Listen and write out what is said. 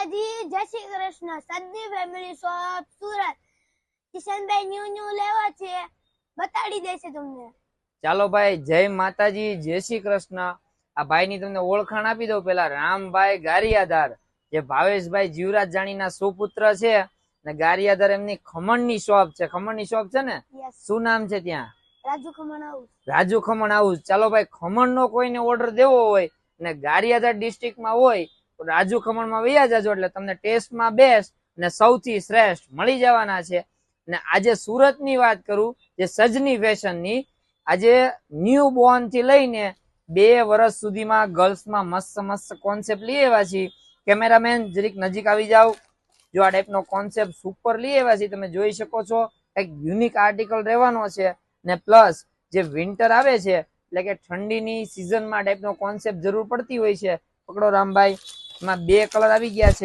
માતાજી, જય Shri Krishna. Sadni family shop Surat. કિશનભાઈ ન્યુ લેવા છે, બતાડી દેશે તમને. ચાલો ભાઈ, જય માતાજી, જય શ્રી કૃષ્ણ. આ ભાઈ ની તમને ઓળખાણ આપી દઉં. પેલા રામભાઈ ગારિયાધાર, જે ભાવેશભાઈ જીવરાજ જાણીના સુપુત્ર છે, ને ગારિયાધાર એમની ખમણની શોપ છે. ખમણની શોપ છે ને, શું નામ છે ત્યાં? રાજુ ખમણ હાઉસ. રાજુ ખમણ હાઉસ. ચાલો ભાઈ, ખમણ નો કોઈને ઓર્ડર દેવો હોય ને ગારિયાધાર ડિસ્ટ્રિક્ટમાં હોય તો રાજુ ખમણ માં વૈયા જાજો, એટલે તમને ટેસ્ટમાં બેસ્ટ ને સૌથી શ્રેષ્ઠ મળી જવાના છે. ને આજે સુરત ની વાત કરું, જે સજની ફેશન ની, આજે ન્યુ બોર્ન થી લઈને 2 વર્ષ સુધીમાં ગર્લ્સમાં મસ્ત મસ્ત કોન્સેપ્ટ લઈ આવ્યા છીએ. કેમેરામેન જરીક નજીક આવી જાવ. જો આ ટાઈપનો કોન્સેપ્ટ સુપર લઈ આવ્યા છીએ, તમે જોઈ શકો છો. એક યુનિક આર્ટિકલ રહેવાનો છે. ને પ્લસ જે વિન્ટર આવે છે, એટલે કે ઠંડીની સિઝનમાં ટાઈપનો કોન્સેપ્ટ જરૂર પડતી હોય છે. પકડો રામભાઈ, એમાં 2 કલર આવી ગયા છે.